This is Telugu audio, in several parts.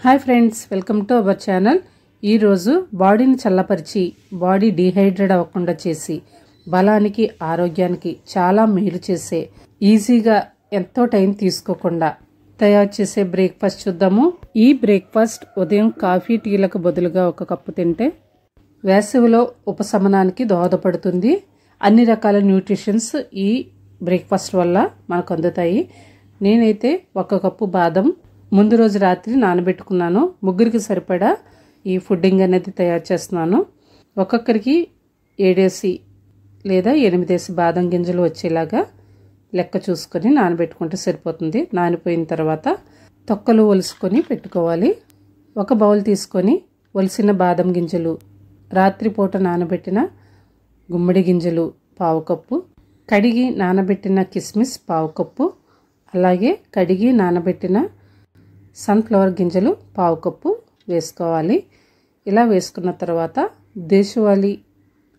Hi friends, welcome to our channel. ఈరోజు బాడీని చల్లపరిచి బాడీ డీహైడ్రేట్ అవ్వకుండా చేసి బలానికి ఆరోగ్యానికి చాలా మేలు చేసే ఈజీగా ఎంతో టైం తీసుకోకుండా తయారు చేసే బ్రేక్ఫాస్ట్ చూద్దాము. ఈ బ్రేక్ఫాస్ట్ ఉదయం కాఫీ టీలకు బదులుగా ఒక కప్పు తింటే వేసవిలో ఉపశమనానికి దోహదపడుతుంది. అన్ని రకాల న్యూట్రిషన్స్ ఈ బ్రేక్ఫాస్ట్ వల్ల మనకు అందుతాయి. నేనైతే ఒక కప్పు బాదం ముందు రోజు రాత్రి నానబెట్టుకున్నాను. ముగ్గురికి సరిపడా ఈ ఫుడ్డింగ్ అనేది తయారు చేస్తున్నాను. ఒక్కొక్కరికి 7 లేదా 8 బాదం గింజలు వచ్చేలాగా లెక్క చూసుకొని నానబెట్టుకుంటే సరిపోతుంది. నానిపోయిన తర్వాత తొక్కలు ఒలుసుకొని పెట్టుకోవాలి. ఒక బౌల్ తీసుకొని ఒలిసిన బాదం గింజలు, రాత్రిపూట నానబెట్టిన గుమ్మడి గింజలు 1/2 కప్పు, కడిగి నానబెట్టిన కిస్మిస్ 1/2 కప్పు, అలాగే కడిగి నానబెట్టిన సన్ఫ్లవర్ గింజలు 1/2 కప్పు వేసుకోవాలి. ఇలా వేసుకున్న తర్వాత దేశవాళీ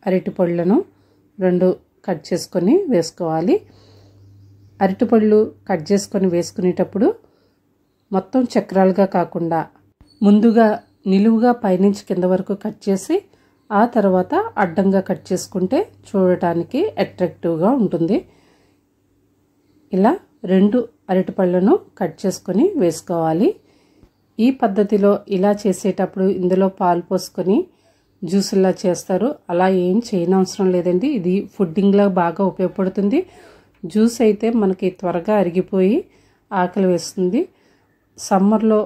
అరటిపళ్ళను 2 కట్ చేసుకొని వేసుకోవాలి. అరటిపళ్ళు కట్ చేసుకొని వేసుకునేటప్పుడు మొత్తం చక్రాలుగా కాకుండా ముందుగా నిలువుగా పైనుంచి కింద వరకు కట్ చేసి ఆ తర్వాత అడ్డంగా కట్ చేసుకుంటే చూడటానికి అట్రాక్టివ్గా ఉంటుంది. ఇలా 2 అరటిపళ్ళను కట్ చేసుకొని వేసుకోవాలి. ఈ పద్ధతిలో ఇలా చేసేటప్పుడు ఇందులో పాలు పోసుకొని జ్యూసులా చేస్తారు. అలా ఏం చేయనవసరం లేదండి. ఇది ఫుడ్డింగ్లా బాగా ఉపయోగపడుతుంది. జ్యూస్ అయితే మనకి త్వరగా అరిగిపోయి ఆకలి వేస్తుంది. సమ్మర్లో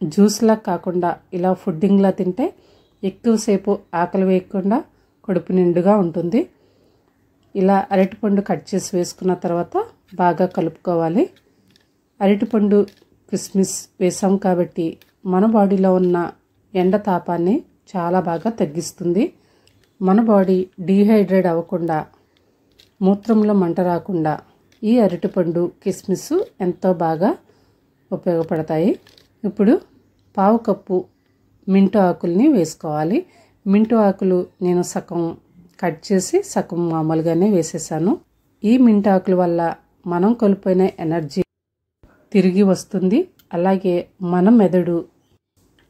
జ్యూస్లా కాకుండా ఇలా ఫుడ్డింగ్లా తింటే ఎక్కువసేపు ఆకలి వేయకుండా కడుపు నిండుగా ఉంటుంది. ఇలా అరటిపండు కట్ చేసి వేసుకున్న తర్వాత బాగా కలుపుకోవాలి. అరటిపండు కిస్మిస్ వేసాం కాబట్టి మన బాడీలో ఉన్న ఎండ తాపాన్ని చాలా బాగా తగ్గిస్తుంది. మన బాడీ డీహైడ్రేట్ అవ్వకుండా, మూత్రంలో మంట రాకుండా ఈ అరటిపండు కిస్మిస్ ఎంతో బాగా ఉపయోగపడతాయి. ఇప్పుడు 1/2 కప్పు మింటు ఆకుల్ని వేసుకోవాలి. మింటు ఆకులు నేను సగం కట్ చేసి సగం మామూలుగానే వేసేసాను. ఈ మింటు ఆకుల వల్ల మనం కోల్పోయిన ఎనర్జీ తిరిగి వస్తుంది. అలాగే మన మెదడు,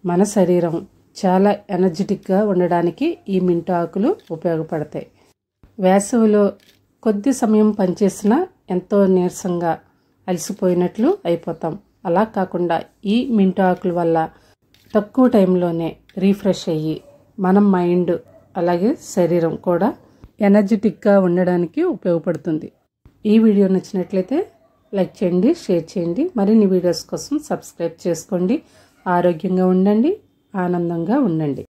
మన శరీరం చాలా ఎనర్జెటిక్గా ఉండడానికి ఈ మింటు ఆకులు ఉపయోగపడతాయి. వేసవిలో కొద్ది సమయం పనిచేసినా ఎంతో నీరసంగా అలసిపోయినట్లు అయిపోతాం. అలా కాకుండా ఈ మింటు ఆకుల వల్ల తక్కువ టైంలోనే రీఫ్రెష్ అయ్యి మన మైండ్ అలాగే శరీరం కూడా ఎనర్జెటిక్గా ఉండడానికి ఉపయోగపడుతుంది. ఈ వీడియో నచ్చినట్లయితే లైక్ చేయండి, షేర్ చేయండి. మరిన్ని వీడియోస్ కోసం సబ్స్క్రైబ్ చేసుకోండి. ఆరోగ్యంగా ఉండండి, ఆనందంగా ఉండండి.